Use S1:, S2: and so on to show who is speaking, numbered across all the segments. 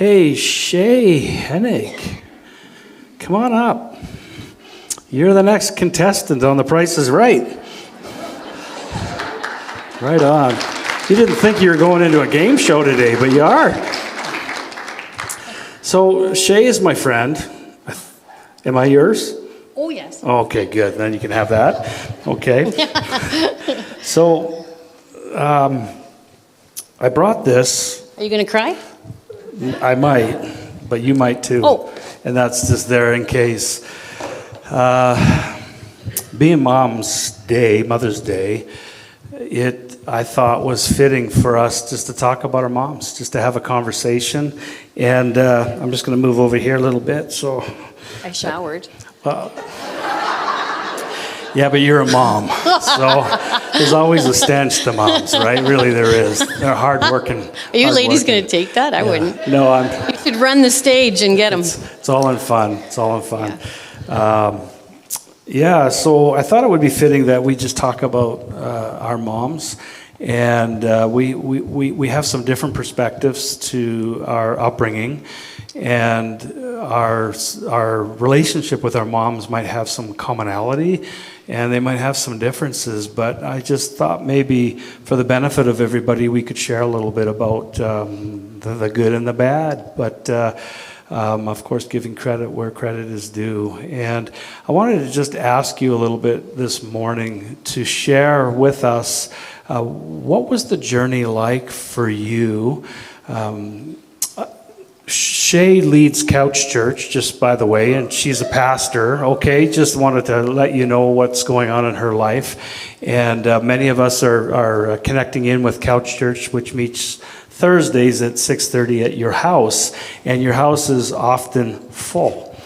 S1: Hey, Shey, Hennig, come on up. You're the next contestant on The Price is Right. Right on. You didn't think you were going into a game show today, but you are. So, Shey is my friend. Am I yours?
S2: Oh, yes.
S1: Okay, good. Then you can have that. Okay. So, I brought this.
S2: Are you going to cry?
S1: I might, but you might too.
S2: Oh.
S1: And that's just there in case. Being Mother's Day, I thought was fitting for us just to talk about our moms, just to have a conversation. And I'm just going to move over here a little bit. So.
S2: I showered.
S1: Yeah, but you're a mom, so there's always a stench to moms, right? Really, there is. They're hardworking.
S2: Are you ladies going to take that? I wouldn't.
S1: No,
S2: You should run the stage and get them.
S1: It's all in fun. It's all in fun. So I thought it would be fitting that we just talk about our moms, and we have some different perspectives to our upbringing, and our relationship with our moms might have some commonality, and they might have some differences, but I just thought maybe for the benefit of everybody, we could share a little bit about the good and the bad, but of course, giving credit where credit is due. And I wanted to just ask you a little bit this morning to share with us what was the journey like for you. Shey leads Couch Church, just by the way, and she's a pastor, okay? Just wanted to let you know what's going on in her life. And many of us are connecting in with Couch Church, which meets Thursdays at 6:30 at your house, and your house is often full.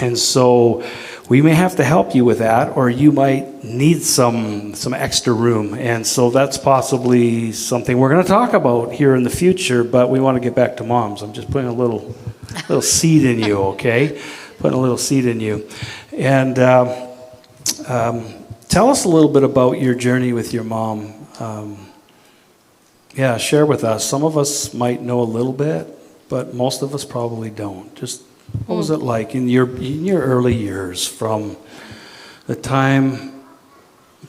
S1: And so we may have to help you with that, or you might need some extra room. And so that's possibly something we're going to talk about here in the future, but we want to get back to moms. I'm just putting a little seed in you, okay? Putting a little seed in you. And tell us a little bit about your journey with your mom. Share with us. Some of us might know a little bit, but most of us probably don't. Just what was it like in your early years, from the time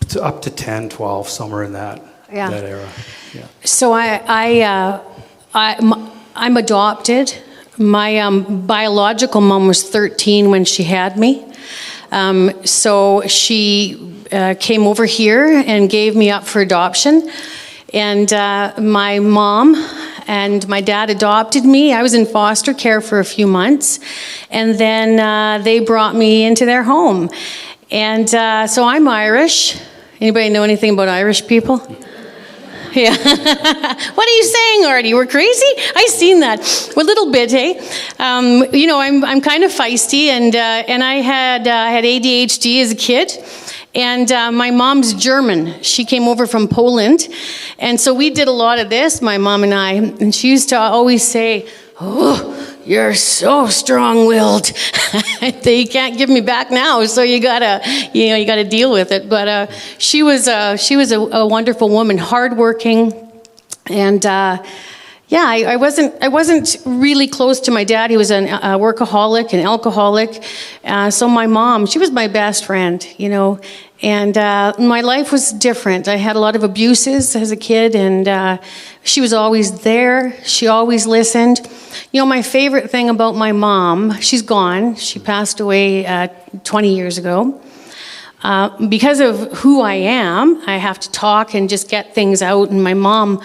S1: to up to 10, 12, somewhere in that era? Yeah.
S2: So I'm adopted. My biological mom was 13 when she had me. So she came over here and gave me up for adoption. And my mom and my dad adopted me. I was in foster care for a few months. And then they brought me into their home. And so I'm Irish. Anybody know anything about Irish people? Yeah. What are you saying, Artie? We're crazy? I seen that. A little bit, hey? I'm kind of feisty, and I had ADHD as a kid. And my mom's German. She came over from Poland. And so we did a lot of this, my mom and I. And she used to always say, "Oh, you're so strong-willed. You can't give me back now, so you gotta deal with it." But she was a wonderful woman, hardworking, and I wasn't really close to my dad. He was a workaholic, an alcoholic. So my mom, she was my best friend, And my life was different. I had a lot of abuses as a kid, and she was always there. She always listened. My favorite thing about my mom, she's gone. She passed away 20 years ago. Because of who I am, I have to talk and just get things out. And my mom,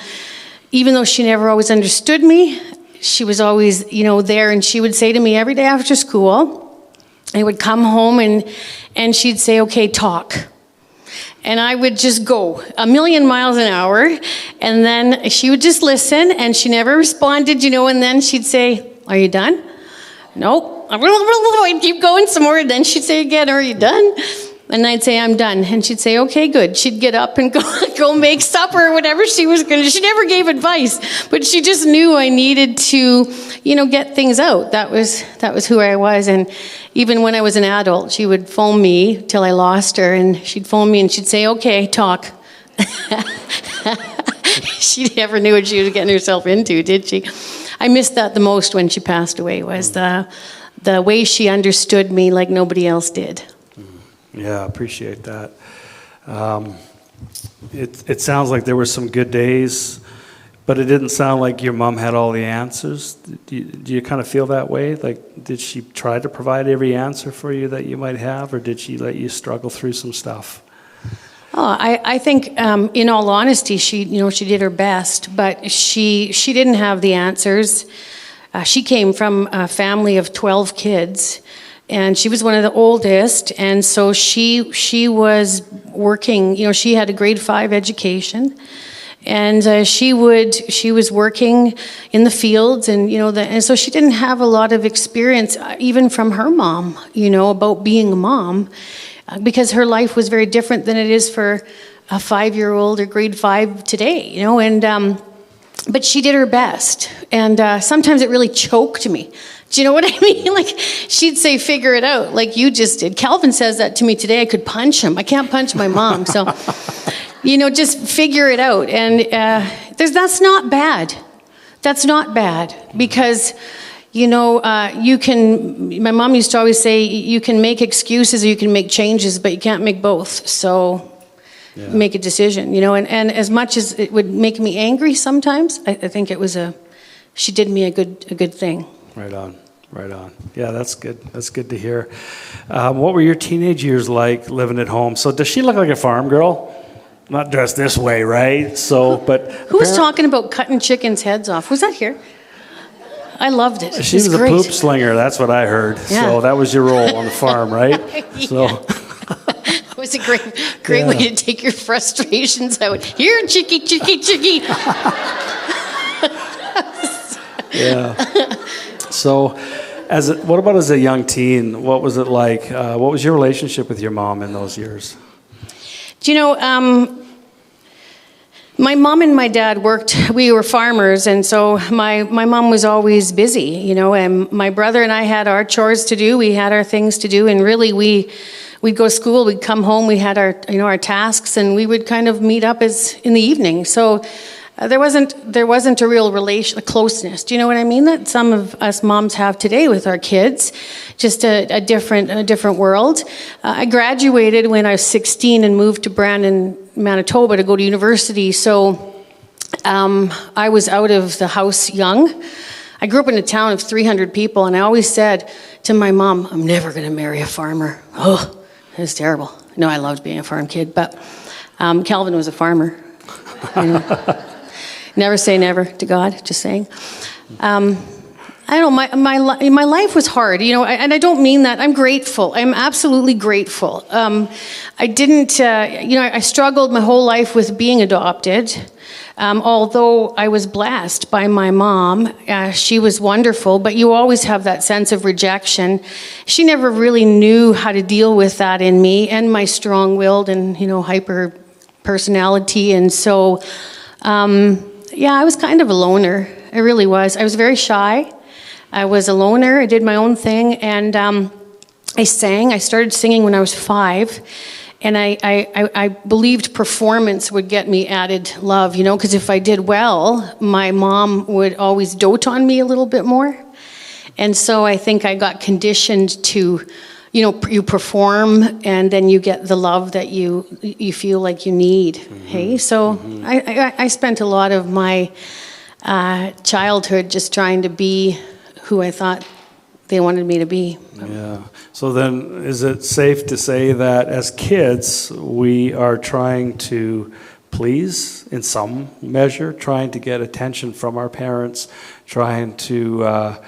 S2: even though she never always understood me, she was always, there. And she would say to me every day after school, I would come home and she'd say, "Okay, talk." And I would just go a million miles an hour. And then she would just listen, and she never responded, and then she'd say, "Are you done?" "Nope." I'd keep going some more. And then she'd say again, "Are you done?" And I'd say, "I'm done." And she'd say, "Okay, good." She'd get up and go make supper or whatever she was going to. She never gave advice, but she just knew I needed to, get things out. That was who I was. And even when I was an adult, she would phone me till I lost her, and she'd phone me and she'd say, "Okay, talk." She never knew what she was getting herself into, did she? I missed that the most when she passed away, was the way she understood me like nobody else did.
S1: Yeah, I appreciate that. It sounds like there were some good days, but it didn't sound like your mom had all the answers. Do you kind of feel that way? Like, did she try to provide every answer for you that you might have, or did she let you struggle through some stuff?
S2: Oh, I think, in all honesty, she did her best, but she didn't have the answers. She came from a family of 12 kids, and she was one of the oldest, and so she was working. She had a grade 5 education, and she was working in the fields, and and so she didn't have a lot of experience, even from her mom, about being a mom. Because her life was very different than it is for a 5-year-old or grade 5 today, but she did her best. And sometimes it really choked me. Do you know what I mean? Like, she'd say, figure it out, like you just did. Calvin says that to me today. I could punch him. I can't punch my mom. So, just figure it out. And that's not bad. That's not bad, because my mom used to always say, you can make excuses or you can make changes, but you can't make both. So make a decision, and as much as it would make me angry sometimes, I think she did me a good thing.
S1: Right on. Yeah, that's good. That's good to hear. What were your teenage years like living at home? So does she look like a farm girl? Not dressed this way, right? So, but
S2: who was talking about cutting chickens' heads off? Was that here? I loved it.
S1: She was a poop slinger, that's what I heard. Yeah. So that was your role on the farm, right?
S2: Yeah. So it was a great way to take your frustrations out. Here, chickie.
S1: Yeah. So what about as a young teen? What was it like? What was your relationship with your mom in those years?
S2: Do my mom and my dad we were farmers, and so my mom was always busy, and my brother and I had our chores to do, we had our things to do, and really we'd go to school, we'd come home, we had our tasks, and we would kind of meet up in the evening. So there wasn't a real a closeness. Do you know what I mean? That some of us moms have today with our kids, just a different world. I graduated when I was 16 and moved to Brandon, Manitoba to go to university. So I was out of the house young. I grew up in a town of 300 people, and I always said to my mom, I'm never going to marry a farmer. Oh, it was terrible. No, I loved being a farm kid, but Calvin was a farmer. Never say never to God, just saying. I don't know, my life was hard, and I don't mean that. I'm grateful. I'm absolutely grateful. I didn't, I struggled my whole life with being adopted. Although I was blessed by my mom, she was wonderful, but you always have that sense of rejection. She never really knew how to deal with that in me and my strong-willed and, hyper personality. And so, I was kind of a loner. I really was. I was very shy. I was a loner. I did my own thing, and I sang. I started singing when I was 5, and I believed performance would get me added love, because if I did well, my mom would always dote on me a little bit more. And so I think I got conditioned to, you perform, and then you get the love that you feel like you need. Mm-hmm. Hey, so mm-hmm. I spent a lot of my childhood just trying to be who I thought they wanted me to be.
S1: Yeah. So then, is it safe to say that as kids, we are trying to please, in some measure, trying to get attention from our parents, trying to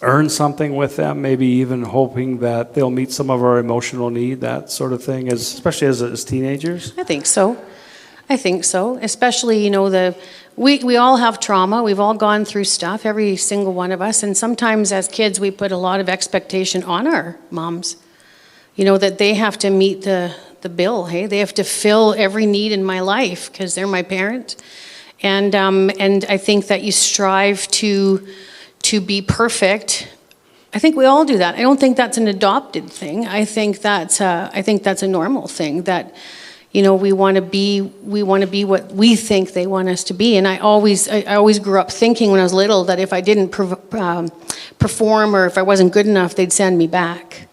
S1: earn something with them, maybe even hoping that they'll meet some of our emotional need, that sort of thing, especially as teenagers?
S2: I think so. Especially, we all have trauma. We've all gone through stuff, every single one of us. And sometimes as kids, we put a lot of expectation on our moms, that they have to meet the bill, hey? They have to fill every need in my life because they're my parent. And I think that you strive to be perfect. I think we all do that. I don't think that's an adopted thing. I think that's a normal thing, that You know, we want to be what we think they want us to be. And I always grew up thinking when I was little that if I didn't perform or if I wasn't good enough, they'd send me back.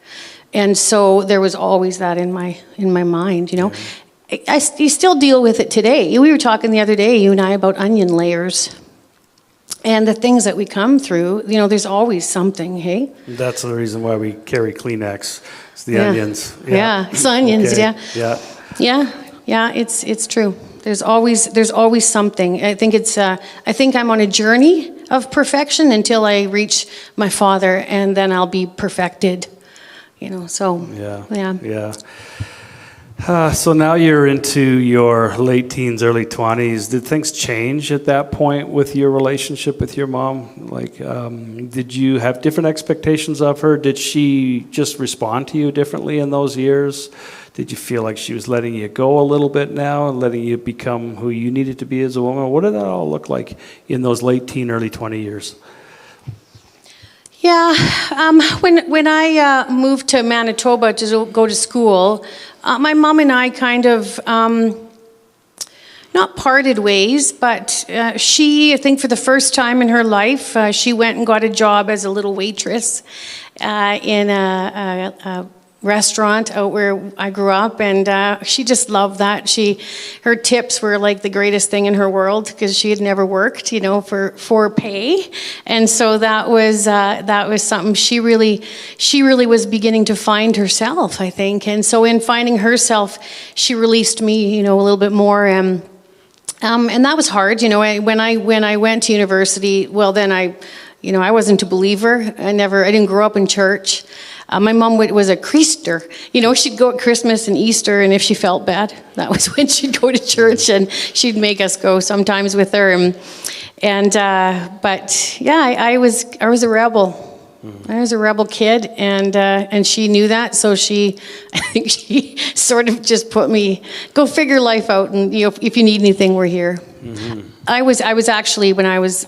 S2: And so there was always that in my mind, you know. You still deal with it today. We were talking the other day, you and I, about onion layers. And the things that we come through, you know, there's always something, hey?
S1: That's the reason why we carry Kleenex. It's the onions.
S2: Yeah, it's onions,
S1: okay.
S2: yeah.
S1: Yeah.
S2: Yeah, it's true. There's always something. I think I'm on a journey of perfection until I reach my Father, and then I'll be perfected. You know, so yeah. So now you're into your late teens, early 20s. Did things change at that point with your relationship with your mom? Like, did you have different expectations of her? Did she just respond to you differently in those years? Did you feel like she was letting you go a little bit now and letting you become who you needed to be as a woman? What did that all look like in those late teen, early 20 years? Yeah, when I moved to Manitoba to go to school, my mom and I kind of not parted ways, but she, I think for the first time in her life, she went and got a job as a little waitress in a restaurant out where I grew up, and she just loved that. Her tips were like the greatest thing in her world because she had never worked, you know, for pay, and so that was something she really was beginning to find herself, I think, and so in finding herself, she released me, you know, a little bit more, and that was hard, you know. When I went to university, well, then I wasn't a believer. I didn't grow up in church. My mom was a Creaster. You know, she'd go at Christmas and Easter, and if she felt bad, that was when she'd go to church, and she'd make us go sometimes with her. But yeah, I was a rebel. I was a rebel kid, and she knew that, so I think she sort of just put me, go figure life out, and you know, if you need anything, we're here. Mm-hmm. I was actually when I was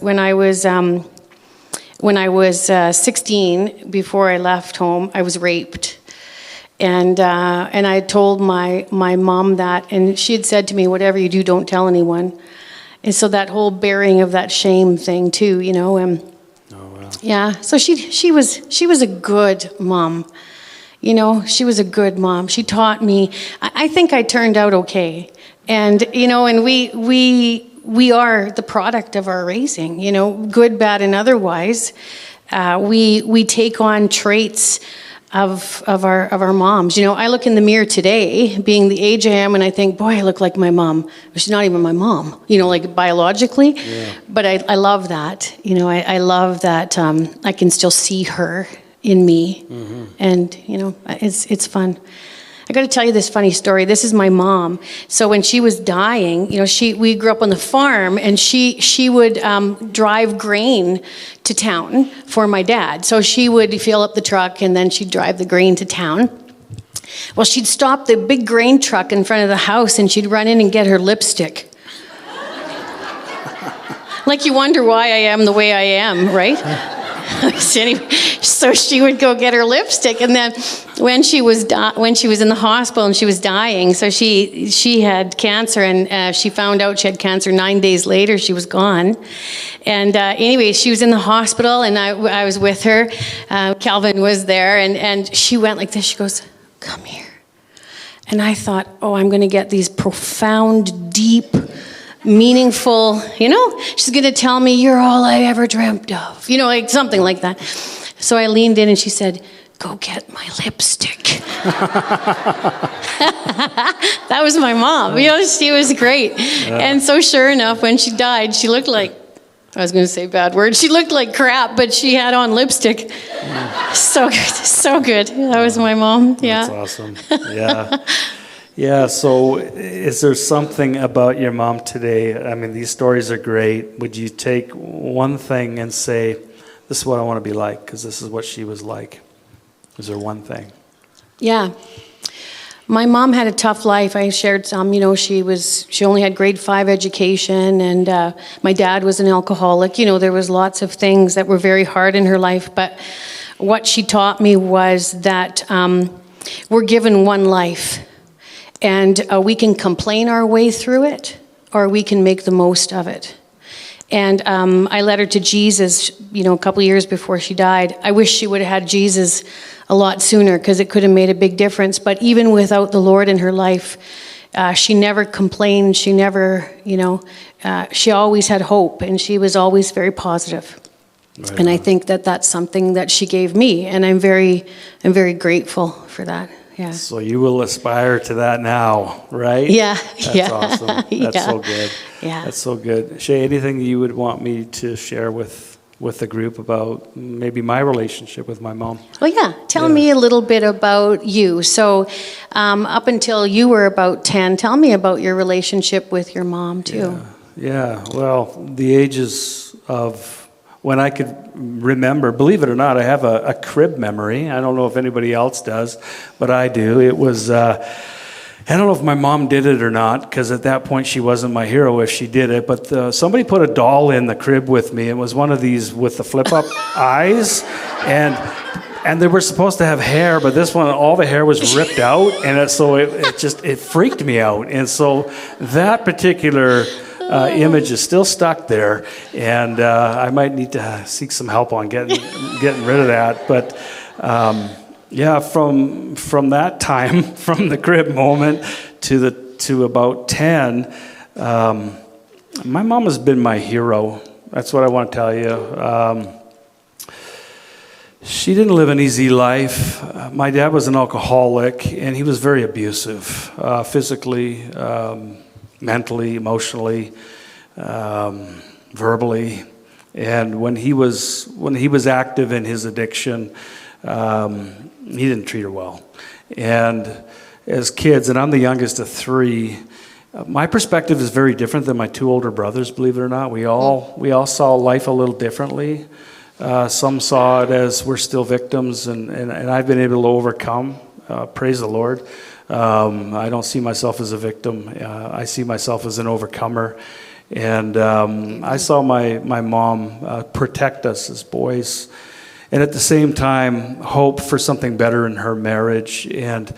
S2: 16, before I left home, I was raped. And I told my mom that, and she had said to me, whatever you do, don't tell anyone. And so that whole bearing of that shame thing too, you know. Yeah, so she was a good mom. You know, she was a good mom. She taught me. I think I turned out okay. And, you know, and we are the product of our raising, you know, good, bad, and otherwise. We take on traits of our moms. You know, I look in the mirror today, being the age I am, and I think, boy, I look like my mom. She's not even my mom, you know, like biologically. Yeah. But I love that. You know, I love that I can still see her in me, mm-hmm. and you know, it's fun. I got to tell you this funny story. This is my mom. So when she was dying, you know, we grew up on the farm, and she would drive grain to town for my dad. So she would fill up the truck, and then she'd drive the grain to town. Well, she'd stop the big grain truck in front of the house, and she'd run in and get her lipstick. Like, you wonder why I am the way I am, right? So she would go get her lipstick, and then when she was in the hospital and she was dying, so she had cancer, and she found out she had cancer 9 days later. She was gone, and anyway, she was in the hospital, and I was with her. Calvin was there, and she went like this. She goes, "Come here," and I thought, oh, I'm going to get these profound, deep, meaningful, you know, she's going to tell me, you're all I ever dreamt of, you know, like something like that. So I leaned in and she said, go get my lipstick. That was my mom. You know, she was great. Yeah. And so sure enough, when she died, she looked like, I was going to say bad words, she looked like crap, but she had on lipstick. Yeah. So good, so good. That was my mom. Yeah.
S1: That's awesome. Yeah. Yeah, so is there something about your mom today? I mean, these stories are great. Would you take one thing and say, this is what I want to be like, because this is what she was like? Is there one thing?
S2: Yeah. My mom had a tough life. I shared some, you know, she only had grade 5 education, and my dad was an alcoholic. You know, there was lots of things that were very hard in her life, but what she taught me was that we're given one life. And we can complain our way through it, or we can make the most of it. And I led her to Jesus, a couple of years before she died. I wish she would have had Jesus a lot sooner, because it could have made a big difference. But even without the Lord in her life, she never complained. She never, she always had hope, and she was always very positive. Right. And I think that that's something that she gave me, and I'm very grateful for that. Yeah.
S1: So you will aspire to that now, right?
S2: Yeah.
S1: That's awesome. That's so good.
S2: Yeah.
S1: That's so good. Shey, anything you would want me to share with the group about maybe my relationship with my mom?
S2: Well, yeah. Tell me a little bit about you. So up until you were about 10, tell me about your relationship with your mom, too.
S1: Yeah. Well, the ages of when I could remember, believe it or not, I have a crib memory. I don't know if anybody else does, but I do. It was, I don't know if my mom did it or not, because at that point she wasn't my hero if she did it, but somebody put a doll in the crib with me. It was one of these with the flip-up eyes, and they were supposed to have hair, but this one, all the hair was ripped out, and it freaked me out. And so that particular image is still stuck there, and I might need to seek some help on getting rid of that. But from that time, from the crib moment to about 10, my mom has been my hero. That's what I want to tell you. She didn't live an easy life. My dad was an alcoholic, and he was very abusive, physically, mentally, emotionally, verbally. And when he was active in his addiction, he didn't treat her well. And as kids, and I'm the youngest of three, my perspective is very different than my two older brothers, believe it or not. We all saw life a little differently. Some saw it as we're still victims, and I've been able to overcome. Praise the Lord. I don't see myself as a victim. I see myself as an overcomer. And I saw my mom protect us as boys, and at the same time hope for something better in her marriage. And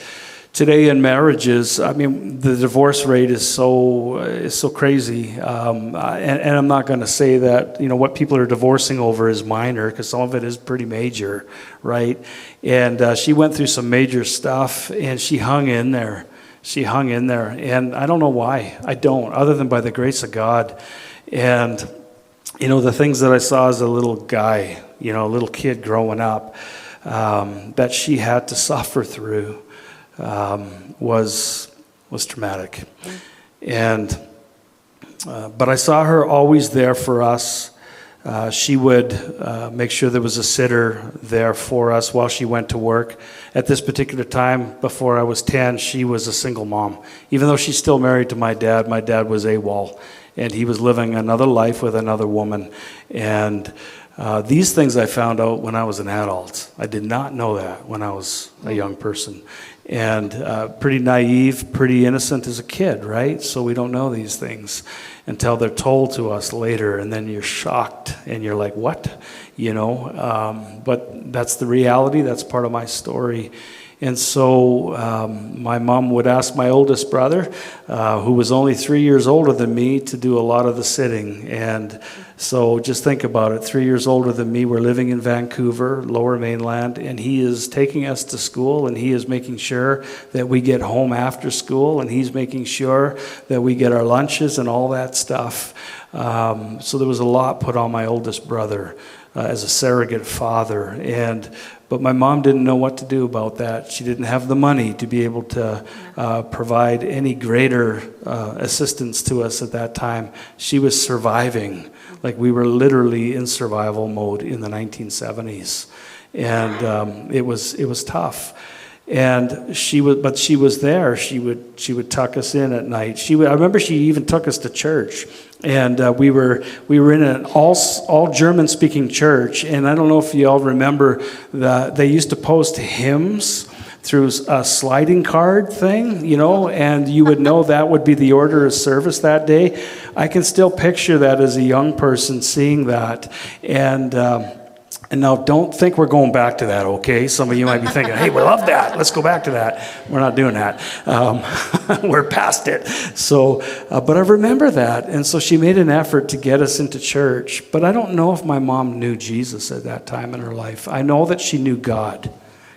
S1: today in marriages, I mean, the divorce rate is so crazy. And I'm not going to say that what people are divorcing over is minor, because some of it is pretty major, right? And she went through some major stuff, and she hung in there. And I don't know why. I don't, other than by the grace of God. And the things that I saw as a little guy, a little kid growing up, that she had to suffer through, was traumatic. And but I saw her always there for us. She would make sure there was a sitter there for us while she went to work. At this particular time, before I was 10, she was a single mom. Even though she's still married to my dad was AWOL, and he was living another life with another woman. And these things I found out when I was an adult. I did not know that when I was a young person. And pretty naive, pretty innocent as a kid, right? So we don't know these things until they're told to us later, and then you're shocked, and you're like, what? But that's the reality. That's part of my story. And so my mom would ask my oldest brother, who was only 3 years older than me, to do a lot of the sitting. And so just think about it. 3 years older than me, we're living in Vancouver, Lower Mainland, and he is taking us to school, and he is making sure that we get home after school, and he's making sure that we get our lunches and all that stuff. So there was a lot put on my oldest brother as a surrogate father. But my mom didn't know what to do about that. She didn't have the money to be able to provide any greater assistance to us at that time. She was surviving. Like, we were literally in survival mode in the 1970s. And it was tough. And she was there. She would tuck us in at night. I remember she even took us to church. And we were in an all German speaking church, and I don't know if you all remember that they used to post hymns through a sliding card thing, and you would know that would be the order of service that day. I can still picture that as a young person, seeing that. And And now don't think we're going back to that, okay? Some of you might be thinking, hey, we love that. Let's go back to that. We're not doing that. We're past it. So, but I remember that. And so she made an effort to get us into church. But I don't know if my mom knew Jesus at that time in her life. I know that she knew God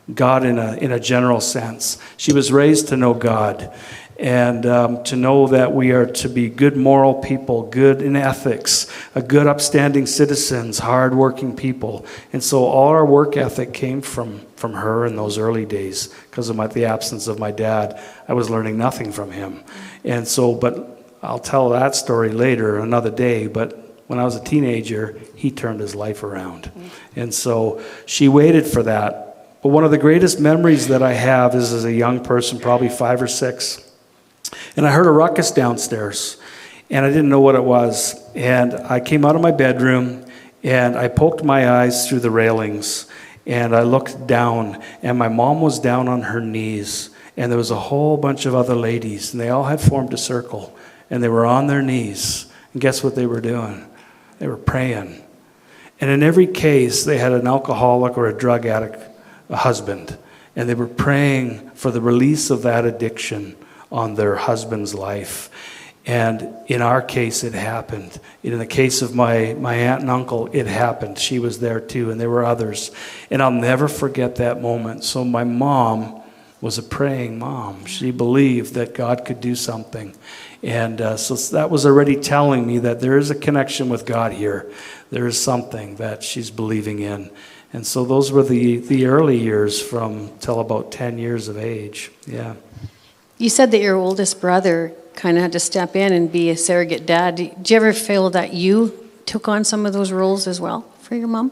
S1: in a general sense. She was raised to know God. And to know that we are to be good moral people, good in ethics, a good upstanding citizens, hardworking people. And so all our work ethic came from her in those early days. Because of the absence of my dad, I was learning nothing from him. And so, but I'll tell that story later, another day. But when I was a teenager, he turned his life around. And so she waited for that. But one of the greatest memories that I have is as a young person, probably 5 or 6. And I heard a ruckus downstairs, and I didn't know what it was. And I came out of my bedroom, and I poked my eyes through the railings, and I looked down, and my mom was down on her knees, and there was a whole bunch of other ladies, and they all had formed a circle, and they were on their knees. And guess what they were doing? They were praying. And in every case, they had an alcoholic or a drug addict, a husband, and they were praying for the release of that addiction on their husband's life. And in our case, it happened. In the case of my aunt and uncle, it happened. She was there too, and there were others. And I'll never forget that moment. So my mom was a praying mom. She believed that God could do something. And so that was already telling me that there is a connection with God here. There is something that she's believing in. And so those were the early years from till about 10 years of age. Yeah.
S2: You said that your oldest brother kind of had to step in and be a surrogate dad. Did you ever feel that you took on some of those roles as well for your mom?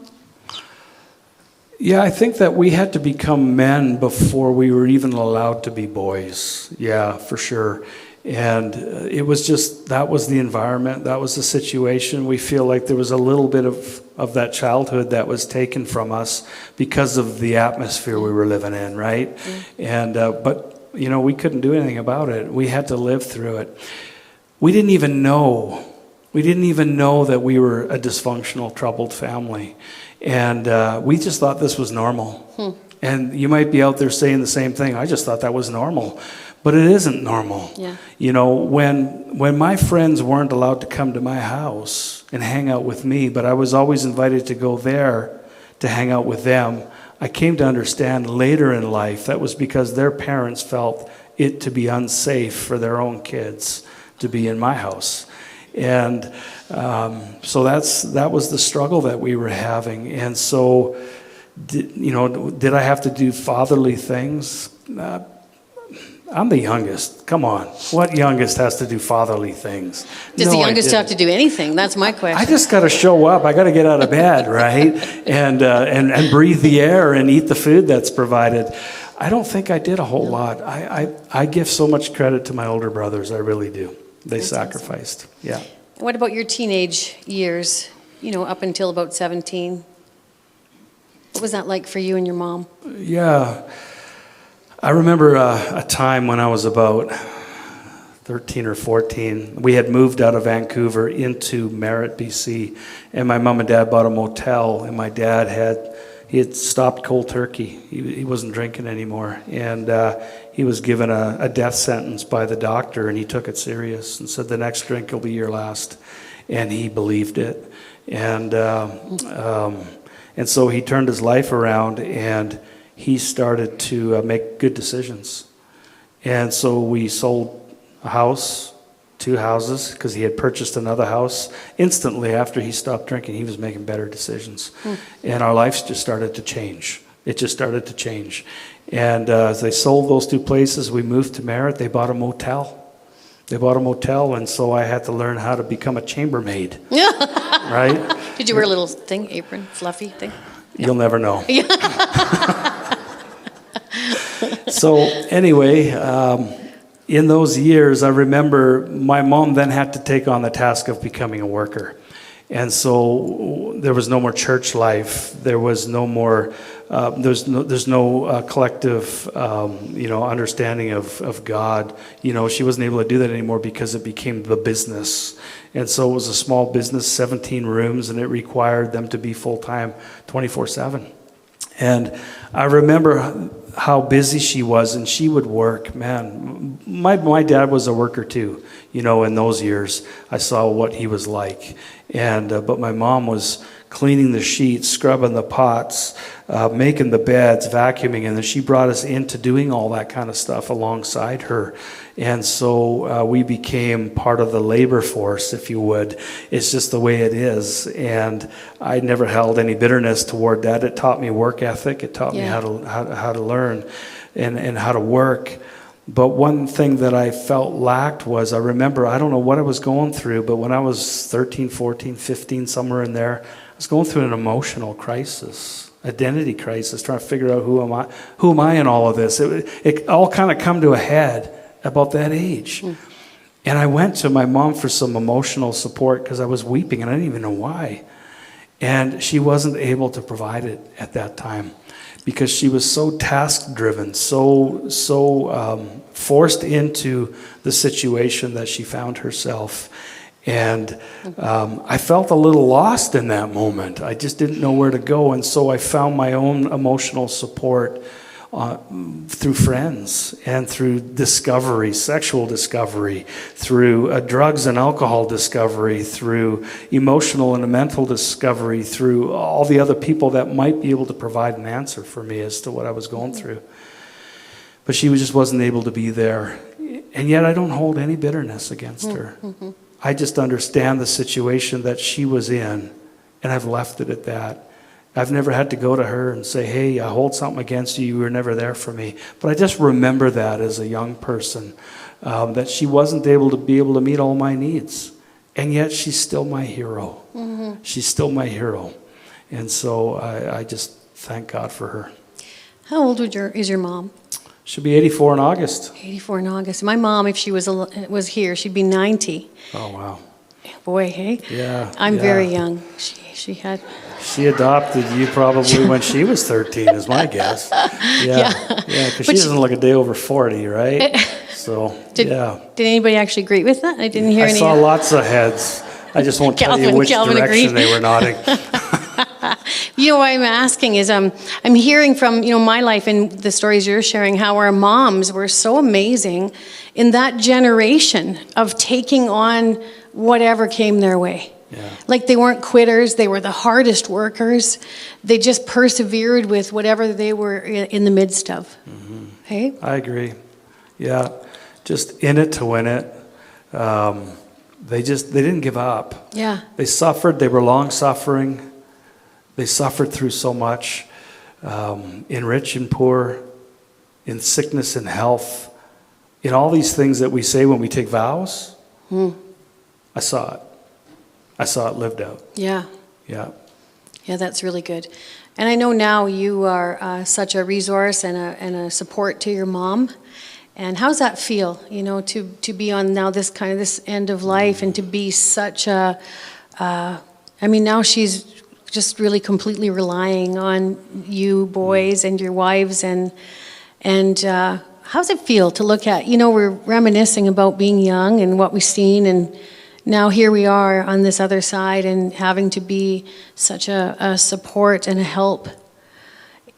S1: Yeah, I think that we had to become men before we were even allowed to be boys. Yeah, for sure. And it was just, that was the environment, that was the situation. We feel like there was a little bit of that childhood that was taken from us because of the atmosphere we were living in, right? And but you know, we couldn't do anything about it. We had to live through it. We didn't even know that we were a dysfunctional, troubled family. And we just thought this was normal. And you might be out there saying the same thing. I just thought that was normal. But it isn't normal. Yeah. You know, when my friends weren't allowed to come to my house and hang out with me, but I was always invited to go there to hang out with them, I came to understand later in life that was because their parents felt it to be unsafe for their own kids to be in my house. And so that was the struggle that we were having. And so, did I have to do fatherly things? I'm the youngest. Come on. What youngest has to do fatherly things?
S2: Does the youngest have to do anything? That's my question.
S1: I just got to show up. I got to get out of bed, right? And breathe the air and eat the food that's provided. I don't think I did a whole lot. I give so much credit to my older brothers. I really do. They sacrificed. Awesome. Yeah.
S2: What about your teenage years, up until about 17? What was that like for you and your mom?
S1: Yeah. I remember a time when I was about 13 or 14. We had moved out of Vancouver into Merritt, BC, and my mom and dad bought a motel, and my dad had stopped cold turkey. He wasn't drinking anymore, and he was given a death sentence by the doctor, and he took it serious and said, the next drink will be your last, and he believed it. And so he turned his life around, and he started to make good decisions. And so we sold a house, 2 houses, because he had purchased another house. Instantly after he stopped drinking, he was making better decisions. And our lives just started to change. It just started to change. And as they sold those 2 places, we moved to Merritt. They bought a motel. And so I had to learn how to become a chambermaid. Right?
S2: Did you wear a little thing, apron, fluffy thing?
S1: You'll never know. So anyway, in those years, I remember my mom then had to take on the task of becoming a worker. And so there was no more church life. There was no more, there's no collective, understanding of God. She wasn't able to do that anymore because it became the business. And so it was a small business, 17 rooms, and it required them to be full-time, 24/7. And I remember how busy she was, and she would work. Man, my dad was a worker too. In those years, I saw what he was like. And but my mom was cleaning the sheets, scrubbing the pots, making the beds, vacuuming, and then she brought us into doing all that kind of stuff alongside her. And so we became part of the labor force, if you would. It's just the way it is. And I never held any bitterness toward that. It taught me work ethic. It taught me how to learn and how to work. But one thing that I felt lacked was, I remember, I don't know what I was going through, but when I was 13, 14, 15, somewhere in there, I was going through an emotional crisis, identity crisis, trying to figure out who am I in all of this. It all kind of come to a head about that age. And I went to my mom for some emotional support because I was weeping and I didn't even know why. And she wasn't able to provide it at that time because she was so task-driven, so forced into the situation that she found herself. And I felt a little lost in that moment. I just didn't know where to go. And so I found my own emotional support through friends and through discovery, sexual discovery, through drugs and alcohol discovery, through emotional and mental discovery, through all the other people that might be able to provide an answer for me as to what I was going through. But she just wasn't able to be there. And yet I don't hold any bitterness against her. I just understand the situation that she was in, and I've left it at that. I've never had to go to her and say, hey, I hold something against you. You were never there for me. But I just remember that as a young person, that she wasn't able to meet all my needs. And yet she's still my hero. She's still my hero. And so I just thank God for her.
S2: How old is your mom?
S1: She'll be 84 in August.
S2: 84 in August. My mom, if she was here, she'd be 90.
S1: Oh, wow.
S2: Boy, hey?
S1: Yeah.
S2: I'm very young. She
S1: adopted you probably when she was 13, is my guess. Yeah, because she doesn't look a day over 40, right? So,
S2: Did anybody actually agree with that? I didn't hear any.
S1: I saw lots of heads. I just won't tell you which direction agreed. They were nodding.
S2: What I'm asking is, I'm hearing from, my life and the stories you're sharing, how our moms were so amazing in that generation of taking on whatever came their way. Yeah. Like they weren't quitters. They were the hardest workers. They just persevered with whatever they were in the midst of. Hey?
S1: I agree. Yeah. Just in it to win it. They didn't give up.
S2: Yeah.
S1: They suffered. They were long suffering. They suffered through so much, in rich and poor, in sickness and health, in all these things that we say when we take vows. I saw it. I saw it lived out. Yeah. Yeah.
S2: Yeah, that's really good. And I know now you are such a resource and a support to your mom. And how's that feel, to be on now this end of life and to be such a, now she's just really completely relying on you boys and your wives and how's it feel to look at, we're reminiscing about being young and what we've seen, and now here we are on this other side and having to be such a support and a help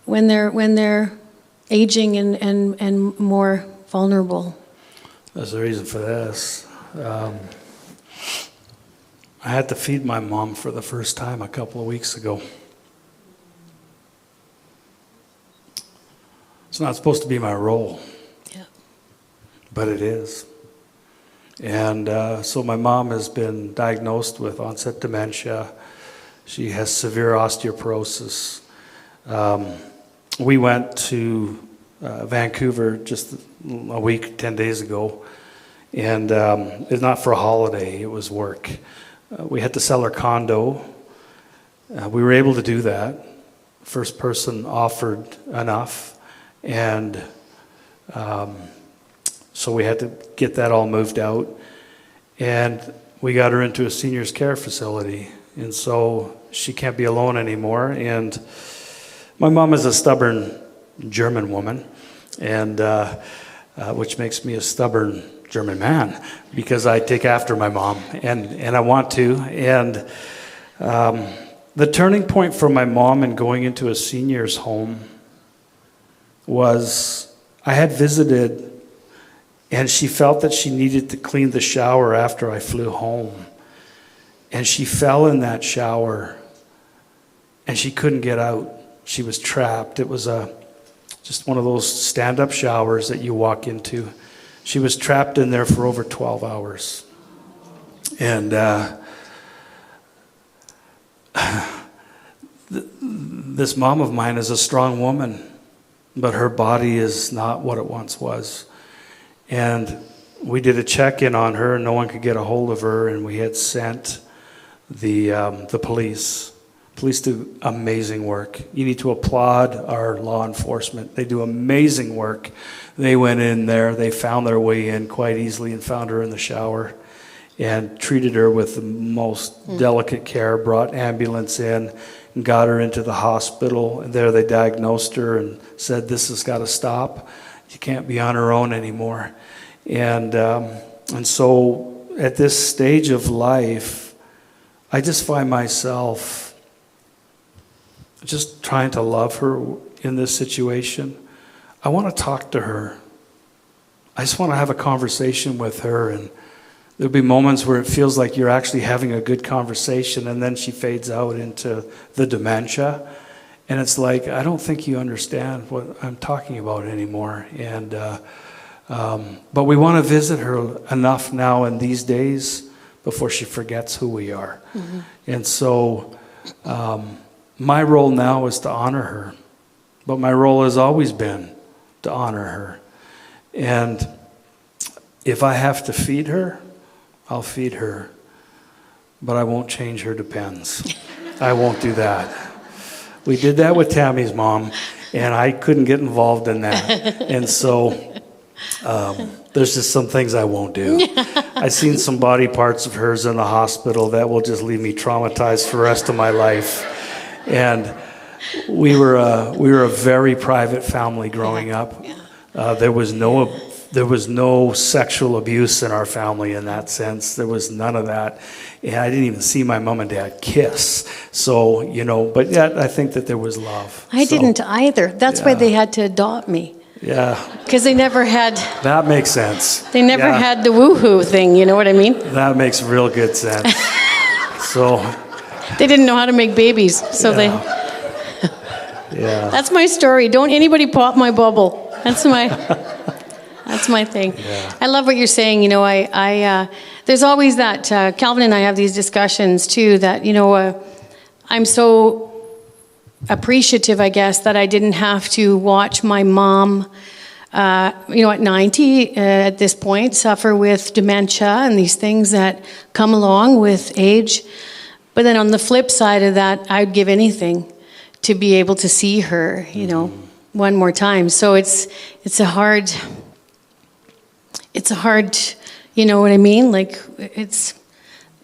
S2: when they're aging and more vulnerable.
S1: There's a reason for this. I had to feed my mom for the first time a couple of weeks ago. It's not supposed to be my role, but it is. And so my mom has been diagnosed with onset dementia. She has severe osteoporosis. We went to Vancouver just a week, 10 days ago, and it's not for a holiday, it was work. We had to sell our condo. We were able to do that. First person offered enough, and so we had to get that all moved out. And we got her into a seniors care facility And so she can't be alone anymore. And my mom is a stubborn German woman, and which makes me a stubborn German man, because I take after my mom, and I want to. And the turning point for my mom in going into a senior's home was I had visited, and she felt that she needed to clean the shower after I flew home. And she fell in that shower, and she couldn't get out. She was trapped. It was just one of those stand-up showers that you walk into. She was trapped in there for over 12 hours. And this mom of mine is a strong woman, but her body is not what it once was. And we did a check-in on her, and no one could get a hold of her, and we had sent the police. Police do amazing work. You need to applaud our law enforcement. They do amazing work. They went in there, they found their way in quite easily and found her in the shower and treated her with the most delicate care, brought ambulance in, and got her into the hospital. And there they diagnosed her and said, this has got to stop. You can't be on her own anymore. And so at this stage of life, I just find myself just trying to love her in this situation. I want to talk to her. I just want to have a conversation with her, and there'll be moments where it feels like you're actually having a good conversation, and then she fades out into the dementia, and it's like, I don't think you understand what I'm talking about anymore. And but we want to visit her enough now in these days before she forgets who we are. Mm-hmm. And so my role now is to honor her, but my role has always been to honor her. And if I have to feed her, I'll feed her, but I won't change her depends. I won't do that. We did that with Tammy's mom, and I couldn't get involved in that. And so there's just some things I won't do. I've seen some body parts of hers in the hospital that will just leave me traumatized for the rest of my life. And we were a very private family growing up. There was no sexual abuse in our family in that sense. There was none of that. And I didn't even see my mom and dad kiss. So, but yet I think that there was love.
S2: I didn't either. That's why they had to adopt me.
S1: Yeah.
S2: Because they never had...
S1: That makes sense.
S2: They never had the woohoo thing, you know what I mean?
S1: That makes real good sense. So...
S2: They didn't know how to make babies, so they...
S1: Yeah.
S2: That's my story. Don't anybody pop my bubble. That's my thing.
S1: Yeah.
S2: I love what you're saying. There's always that, Calvin and I have these discussions too, that, I'm so appreciative, I guess, that I didn't have to watch my mom, at 90, at this point, suffer with dementia and these things that come along with age. But then on the flip side of that, I'd give anything to be able to see her, one more time. So it's a hard, you know what I mean? Like it's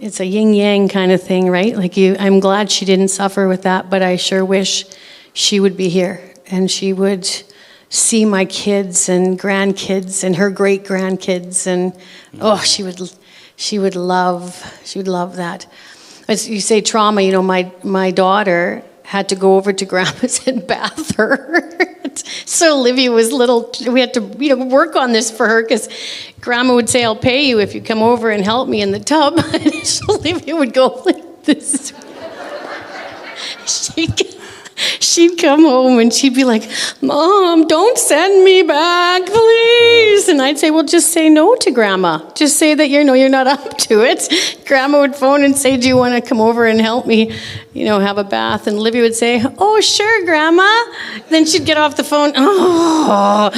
S2: a yin yang kind of thing, right? Like I'm glad she didn't suffer with that, but I sure wish she would be here and she would see my kids and grandkids and her great grandkids, and she would love that. As you say trauma, my daughter had to go over to Grandma's and bath her. So Olivia was little. We had to work on this for her because Grandma would say, I'll pay you if you come over and help me in the tub. So Olivia would go like this. She'd come home and she'd be like, Mom, don't send me back, please. And I'd say, well, just say no to Grandma. Just say that you're not up to it. Grandma would phone and say, do you want to come over and help me, have a bath? And Olivia would say, oh, sure, Grandma. Then she'd get off the phone. Oh.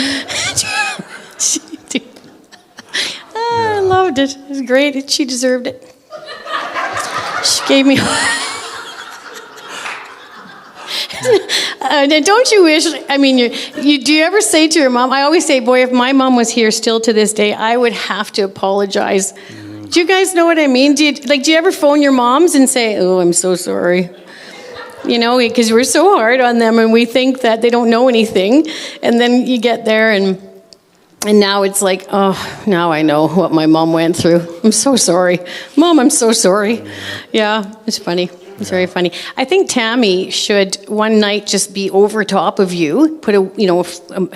S2: I loved it. It was great. She deserved it. She gave me... Don't you wish, do you ever say to your mom, I always say, boy, if my mom was here still to this day, I would have to apologize Do you guys know what I mean? Do you ever phone your moms and say, "Oh, I'm so sorry"? You know, because we're so hard on them and we think that they don't know anything. And then you get there and now it's like, oh, now I know what my mom went through. I'm so sorry. Mom, I'm so sorry. Yeah, it's funny. It's very funny. I think Tammy should one night just be over top of you, put a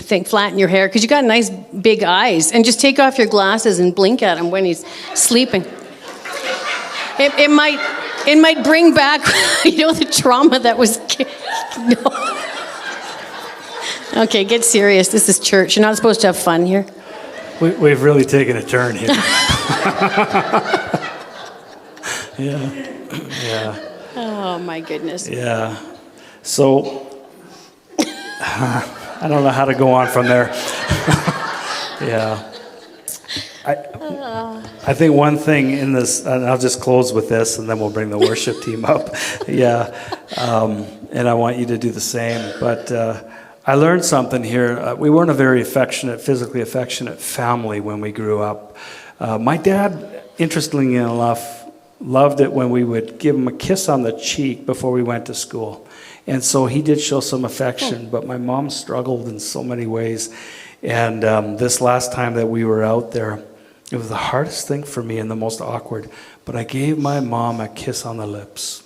S2: thing, flatten your hair, because you got nice big eyes, and just take off your glasses and blink at him when he's sleeping. It might bring back, the trauma that was. No. Okay, get serious. This is church. You're not supposed to have fun here.
S1: We've really taken a turn here. Yeah.
S2: Oh my goodness.
S1: Yeah. So I don't know how to go on from there. Yeah. I think one thing in this, and I'll just close with this, and then we'll bring the worship team up. Yeah. And I want you to do the same. But I learned something here. We weren't a very physically affectionate family when we grew up. My dad, interestingly enough, loved it when we would give him a kiss on the cheek before we went to school. And so he did show some affection, but my mom struggled in so many ways. And this last time that we were out there, it was the hardest thing for me and the most awkward. But I gave my mom a kiss on the lips.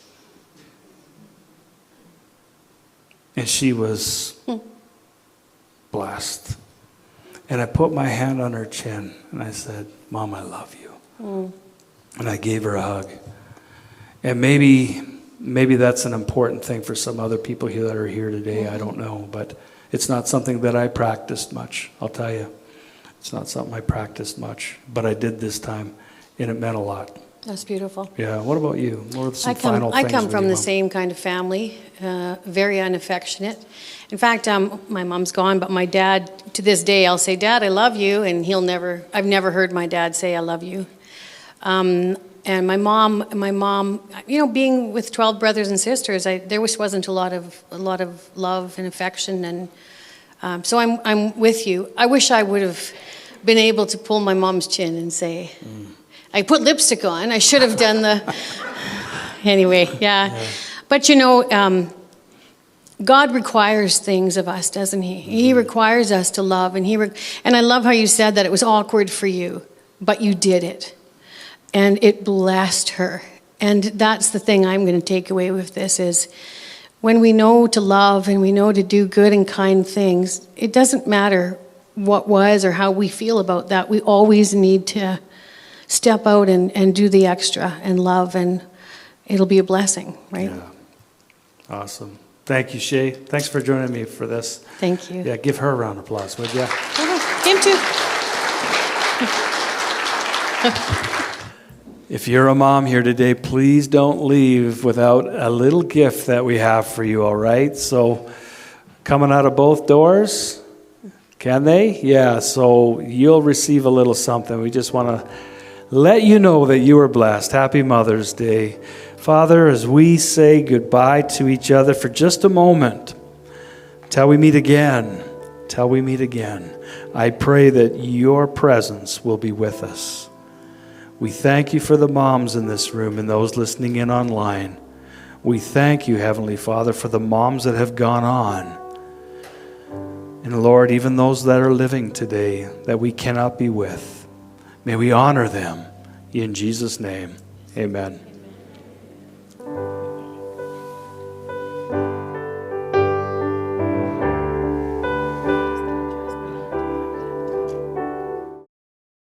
S1: And she was blessed. And I put my hand on her chin and I said, "Mom, I love you." And I gave her a hug. And maybe that's an important thing for some other people here that are here today. I don't know. But it's not something that I practiced much, I'll tell you. It's not something I practiced much. But I did this time, and it meant a lot.
S2: That's beautiful.
S1: Yeah. What about you? What are some final things?
S2: I come from the same kind of family, very unaffectionate. In fact, my mom's gone, but my dad, to this day, I'll say, "Dad, I love you," and I've never heard my dad say, "I love you." And my mom, being with 12 brothers and sisters, there wasn't a lot of love and affection, and so I'm with you. I wish I would have been able to pull my mom's chin and say, I put lipstick on. I should have done anyway, yeah. But God requires things of us, doesn't he? He requires us to love, and I love how you said that it was awkward for you, but you did it. And it blessed her. And that's the thing I'm going to take away with this is when we know to love and we know to do good and kind things, it doesn't matter what was or how we feel about that. We always need to step out and do the extra and love, and it'll be a blessing, right?
S1: Yeah. Awesome. Thank you, Shey. Thanks for joining me for this.
S2: Thank you.
S1: Yeah, give her a round of applause, would you?
S2: Him too.
S1: If you're a mom here today, please don't leave without a little gift that we have for you, all right? So, coming out of both doors, can they? Yeah, so you'll receive a little something. We just want to let you know that you are blessed. Happy Mother's Day. Father, as we say goodbye to each other for just a moment, till we meet again, I pray that your presence will be with us. We thank you for the moms in this room and those listening in online. We thank you, Heavenly Father, for the moms that have gone on. And Lord, even those that are living today that we cannot be with, may we honor them. In Jesus' name, amen.